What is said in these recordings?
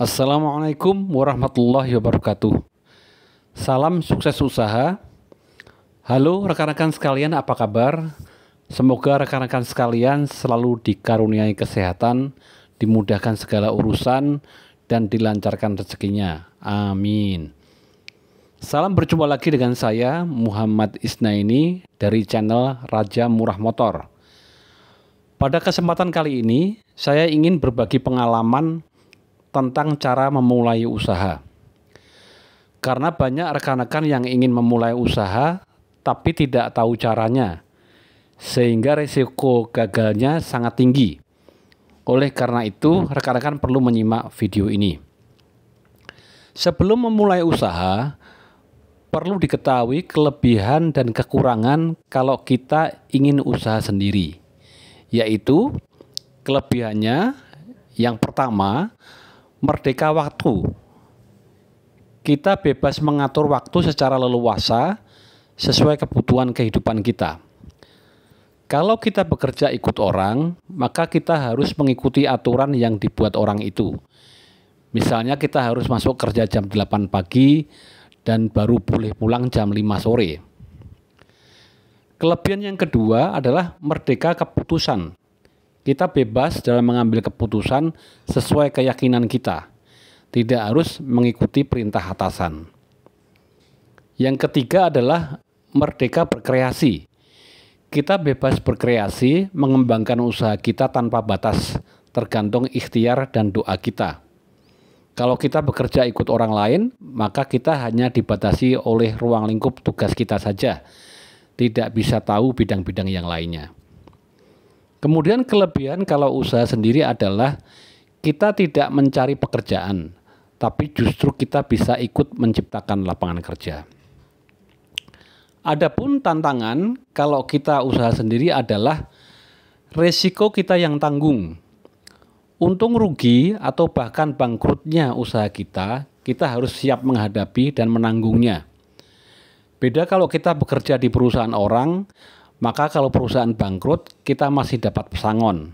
Assalamualaikum warahmatullahi wabarakatuh. Salam sukses usaha. Halo rekan-rekan sekalian, apa kabar? Semoga rekan-rekan sekalian selalu dikaruniai kesehatan, dimudahkan segala urusan, dan dilancarkan rezekinya. Amin. Salam berjumpa lagi dengan saya Muhammad Isnaini dari channel Raja Murah Motor. Pada kesempatan kali ini, saya ingin berbagi pengalaman tentang cara memulai usaha. Karena banyak rekan-rekan yang ingin memulai usaha tapi tidak tahu caranya, sehingga risiko gagalnya sangat tinggi. Oleh karena itu, rekan-rekan perlu menyimak video ini. Sebelum memulai usaha, perlu diketahui kelebihan dan kekurangan kalau kita ingin usaha sendiri. Yaitu, kelebihannya yang pertama, merdeka waktu. Kita bebas mengatur waktu secara leluasa sesuai kebutuhan kehidupan kita. Kalau kita bekerja ikut orang, maka kita harus mengikuti aturan yang dibuat orang itu. Misalnya kita harus masuk kerja jam 8 pagi dan baru boleh pulang jam 5 sore. Kelebihan yang kedua adalah merdeka keputusan. Kita bebas dalam mengambil keputusan sesuai keyakinan kita. Tidak harus mengikuti perintah atasan. Yang ketiga adalah merdeka berkreasi. Kita bebas berkreasi, mengembangkan usaha kita tanpa batas, tergantung ikhtiar dan doa kita. Kalau kita bekerja ikut orang lain, maka kita hanya dibatasi oleh ruang lingkup tugas kita saja. Tidak bisa tahu bidang-bidang yang lainnya. Kemudian kelebihan kalau usaha sendiri adalah kita tidak mencari pekerjaan, tapi justru kita bisa ikut menciptakan lapangan kerja. Adapun tantangan kalau kita usaha sendiri adalah resiko kita yang tanggung. Untung rugi atau bahkan bangkrutnya usaha kita harus siap menghadapi dan menanggungnya. Beda kalau kita bekerja di perusahaan orang, maka kalau perusahaan bangkrut, kita masih dapat pesangon.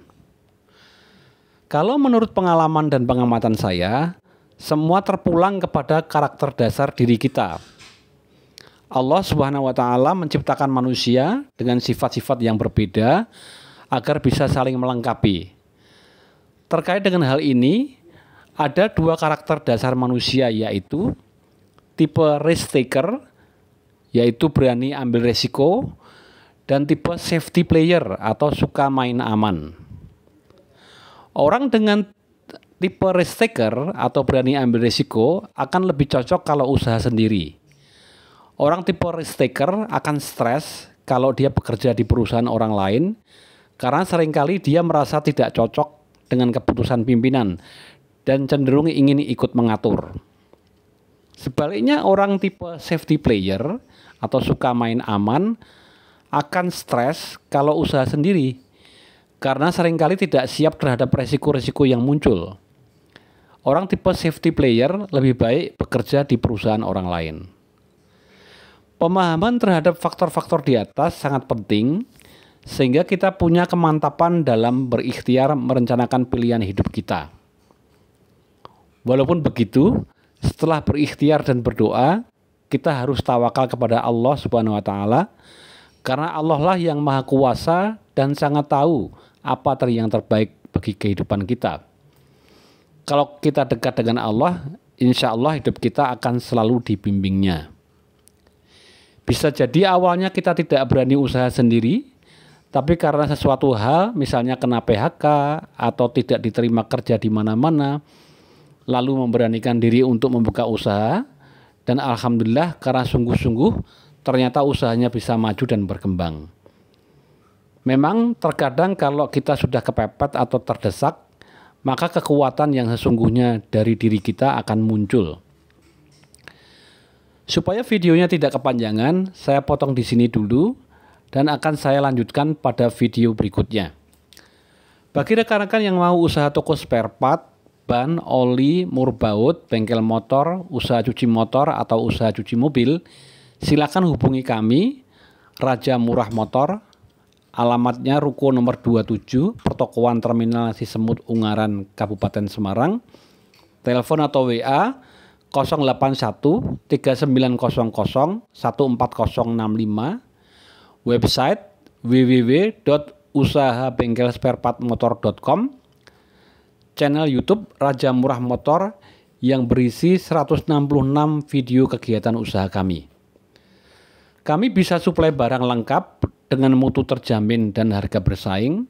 Kalau menurut pengalaman dan pengamatan saya, semua terpulang kepada karakter dasar diri kita. Allah Subhanahu wa Ta'ala menciptakan manusia dengan sifat-sifat yang berbeda agar bisa saling melengkapi. Terkait dengan hal ini, ada dua karakter dasar manusia, yaitu tipe risk taker, yaitu berani ambil resiko, dan tipe safety player atau suka main aman. Orang dengan tipe risk taker atau berani ambil risiko akan lebih cocok kalau usaha sendiri. Orang tipe risk taker akan stres kalau dia bekerja di perusahaan orang lain karena seringkali dia merasa tidak cocok dengan keputusan pimpinan dan cenderung ingin ikut mengatur. Sebaliknya orang tipe safety player atau suka main aman akan stres kalau usaha sendiri karena seringkali tidak siap terhadap resiko-resiko yang muncul. Orang tipe safety player lebih baik bekerja di perusahaan orang lain. Pemahaman terhadap faktor-faktor di atas sangat penting sehingga kita punya kemantapan dalam berikhtiar merencanakan pilihan hidup kita. Walaupun begitu, setelah berikhtiar dan berdoa, kita harus tawakal kepada Allah Subhanahu wa Ta'ala. Karena Allah lah yang maha kuasa dan sangat tahu apa yang terbaik bagi kehidupan kita. Kalau kita dekat dengan Allah, insya Allah hidup kita akan selalu dibimbingnya. Bisa jadi awalnya kita tidak berani usaha sendiri, tapi karena sesuatu hal, misalnya kena PHK atau tidak diterima kerja di mana-mana, lalu memberanikan diri untuk membuka usaha, dan alhamdulillah karena sungguh-sungguh, ternyata usahanya bisa maju dan berkembang. Memang terkadang kalau kita sudah kepepet atau terdesak, maka kekuatan yang sesungguhnya dari diri kita akan muncul. Supaya videonya tidak kepanjangan, saya potong di sini dulu dan akan saya lanjutkan pada video berikutnya. Bagi rekan-rekan yang mau usaha toko spare part, ban, oli, mur baut, bengkel motor, usaha cuci motor atau usaha cuci mobil, silakan hubungi kami, Raja Murah Motor. Alamatnya Ruko nomor 27, Pertokoan Terminal Cisemut Ungaran, Kabupaten Semarang. Telepon atau WA 081 3900 14065. Website www.usahabengkelsparepartmotor.com. Channel YouTube Raja Murah Motor yang berisi 166 video kegiatan usaha kami. Kami bisa suplai barang lengkap dengan mutu terjamin dan harga bersaing.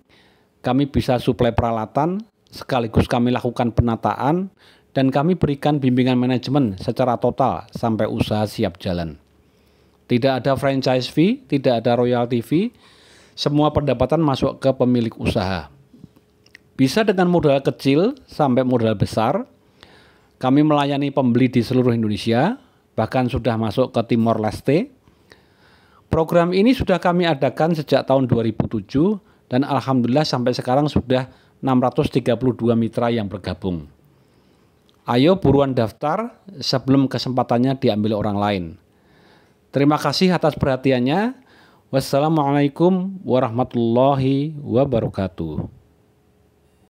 Kami bisa suplai peralatan, sekaligus kami lakukan penataan, dan kami berikan bimbingan manajemen secara total sampai usaha siap jalan. Tidak ada franchise fee, tidak ada royalty fee, semua pendapatan masuk ke pemilik usaha. Bisa dengan modal kecil sampai modal besar. Kami melayani pembeli di seluruh Indonesia, bahkan sudah masuk ke Timor Leste. Program ini sudah kami adakan sejak tahun 2007 dan alhamdulillah sampai sekarang sudah 632 mitra yang bergabung. Ayo buruan daftar sebelum kesempatannya diambil orang lain. Terima kasih atas perhatiannya. Wassalamualaikum warahmatullahi wabarakatuh.